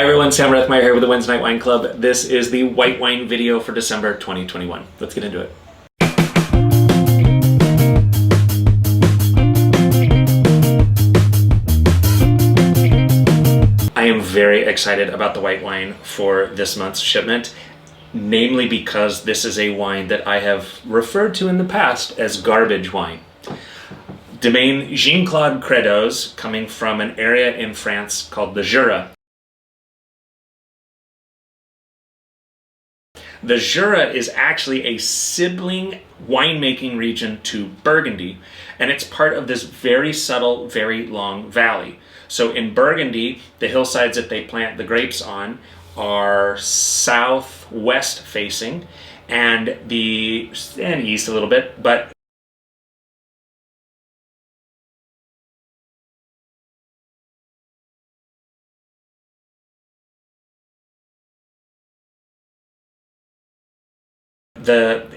Hi everyone, Sam Rathmeyer here with the Wednesday Night Wine Club. This is the white wine video for December 2021. Let's get into it. I am very excited about the white wine for this month's shipment, namely because this is a wine that I have referred to in the past as garbage wine. Domaine Jean-Claude Credoz, coming from an area in France called the Jura. The Jura is actually a sibling winemaking region to Burgundy, and it's part of this very subtle, very long valley. So in Burgundy, the hillsides that they plant the grapes on are southwest facing, and east a little bit, but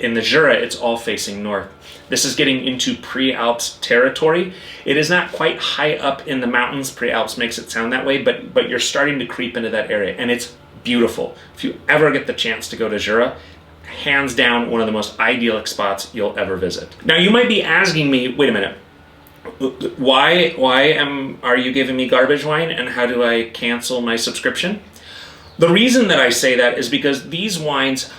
in the Jura, it's all facing north. This is getting into pre-Alps territory. It is not quite high up in the mountains. Pre-Alps makes it sound that way, but you're starting to creep into that area, and it's beautiful. If you ever get the chance to go to Jura, hands down one of the most idyllic spots you'll ever visit. Now you might be asking me, wait a minute, why are you giving me garbage wine, and how do I cancel my subscription? The reason that I say that is because these wines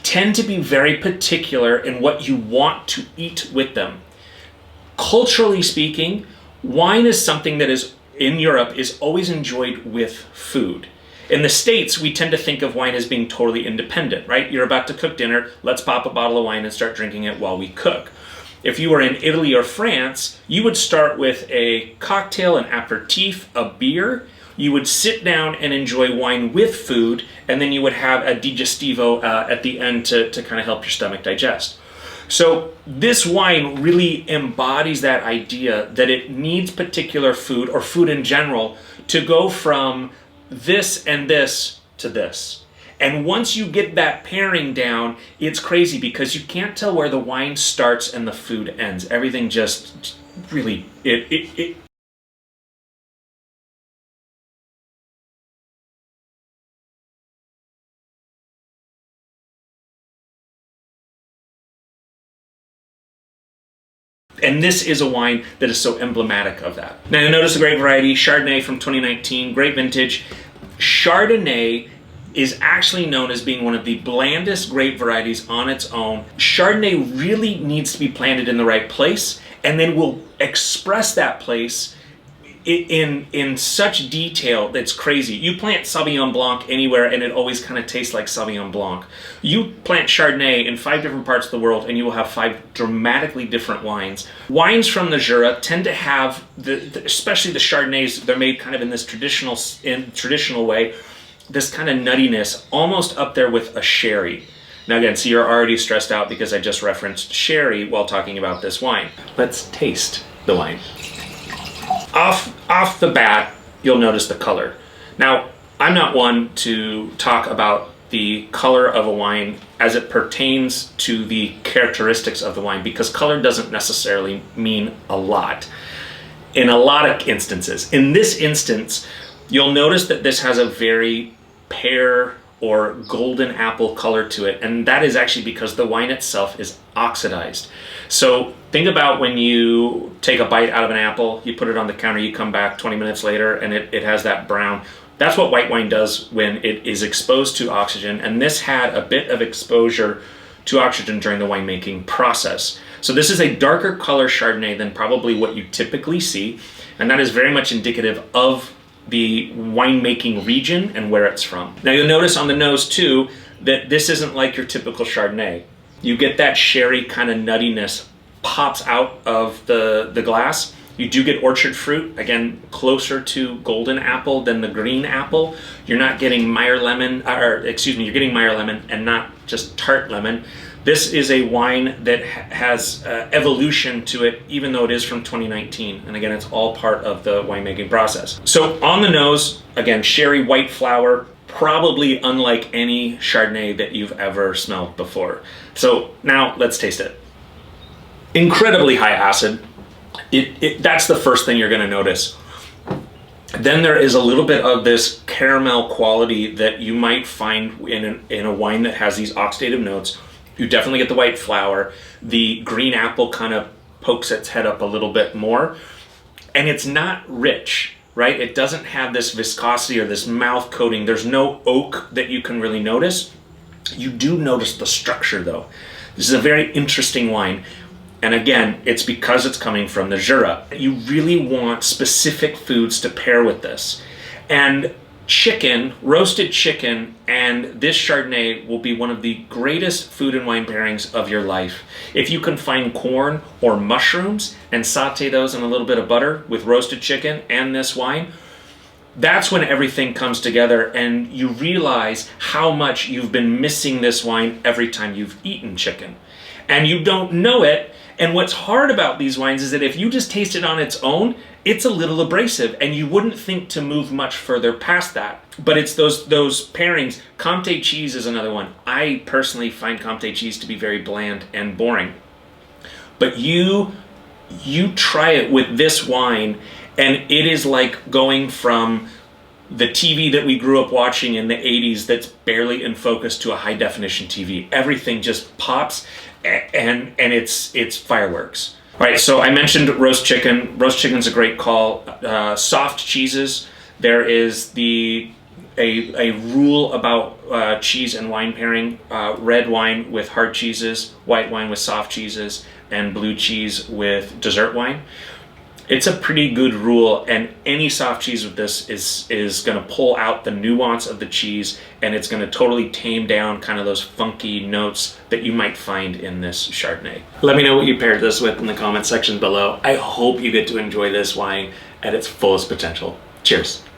tend to be very particular in what you want to eat with them. Culturally speaking, wine is something that is, in Europe, is always enjoyed with food. In the States, we tend to think of wine as being totally independent, right? You're about to cook dinner, let's pop a bottle of wine and start drinking it while we cook. If you were in Italy or France, you would start with a cocktail, an aperitif, a beer. You would sit down and enjoy wine with food, and then you would have a digestivo at the end to kind of help your stomach digest. So this wine really embodies that idea that it needs particular food, or food in general, to go from this and this to this. And once you get that pairing down, it's crazy because you can't tell where the wine starts and the food ends. Everything just really, and this is a wine that is so emblematic of that. Now you'll notice the grape variety, Chardonnay from 2019, great vintage. Chardonnay is actually known as being one of the blandest grape varieties on its own. Chardonnay really needs to be planted in the right place, and then will express that place in such detail that's crazy. You plant Sauvignon Blanc anywhere and it always kind of tastes like Sauvignon Blanc. You plant Chardonnay in 5 different parts of the world and you will have 5 dramatically different wines. Wines from the Jura tend to have, especially the Chardonnays, they're made kind of in this traditional way, this kind of nuttiness, almost up there with a sherry. Now again, so you're already stressed out because I just referenced sherry while talking about this wine. Let's taste the wine. Off the bat, you'll notice the color. Now, I'm not one to talk about the color of a wine as it pertains to the characteristics of the wine, because color doesn't necessarily mean a lot in a lot of instances. In this instance, you'll notice that this has a very pear or golden apple color to it, and that is actually because the wine itself is oxidized. So think about when you take a bite out of an apple, you put it on the counter, you come back 20 minutes later and it has that brown. That's what white wine does when it is exposed to oxygen, and this had a bit of exposure to oxygen during the winemaking process. So this is a darker color Chardonnay than probably what you typically see, and that is very much indicative of the winemaking region and where it's from. Now you'll notice on the nose too that this isn't like your typical Chardonnay. You get that sherry kind of nuttiness pops out of the glass. You do get orchard fruit, again, closer to golden apple than the green apple. You're not getting Meyer lemon, you're getting Meyer lemon and not just tart lemon. This is a wine that has evolution to it, even though it is from 2019. And again, it's all part of the winemaking process. So on the nose, again, sherry white flower, probably unlike any Chardonnay that you've ever smelled before. So now let's taste it. Incredibly high acid. That's the first thing you're gonna notice. Then there is a little bit of this caramel quality that you might find in a wine that has these oxidative notes. You definitely get the white flower. The green apple kind of pokes its head up a little bit more. And it's not rich, right? It doesn't have this viscosity or this mouth coating. There's no oak that you can really notice. You do notice the structure though. This is a very interesting wine. And again, it's because it's coming from the Jura. You really want specific foods to pair with this. And chicken, roasted chicken, and this Chardonnay will be one of the greatest food and wine pairings of your life. If you can find corn or mushrooms and saute those in a little bit of butter with roasted chicken and this wine, that's when everything comes together and you realize how much you've been missing this wine every time you've eaten chicken. And you don't know it. And what's hard about these wines is that if you just taste it on its own, it's a little abrasive and you wouldn't think to move much further past that. But it's those pairings. Comté cheese is another one. I personally find Comté cheese to be very bland and boring. But you try it with this wine and it is like going from the TV that we grew up watching in the 80s that's barely in focus to a high definition TV. Everything just pops and it's fireworks. All right, so I mentioned roast chicken. Roast chicken's a great call. Soft cheeses, there is a rule about cheese and wine pairing. Red wine with hard cheeses, white wine with soft cheeses, and blue cheese with dessert wine. It's a pretty good rule, and any soft cheese with this is going to pull out the nuance of the cheese, and it's going to totally tame down kind of those funky notes that you might find in this Chardonnay. Let me know what you paired this with in the comment section below. I hope you get to enjoy this wine at its fullest potential. Cheers.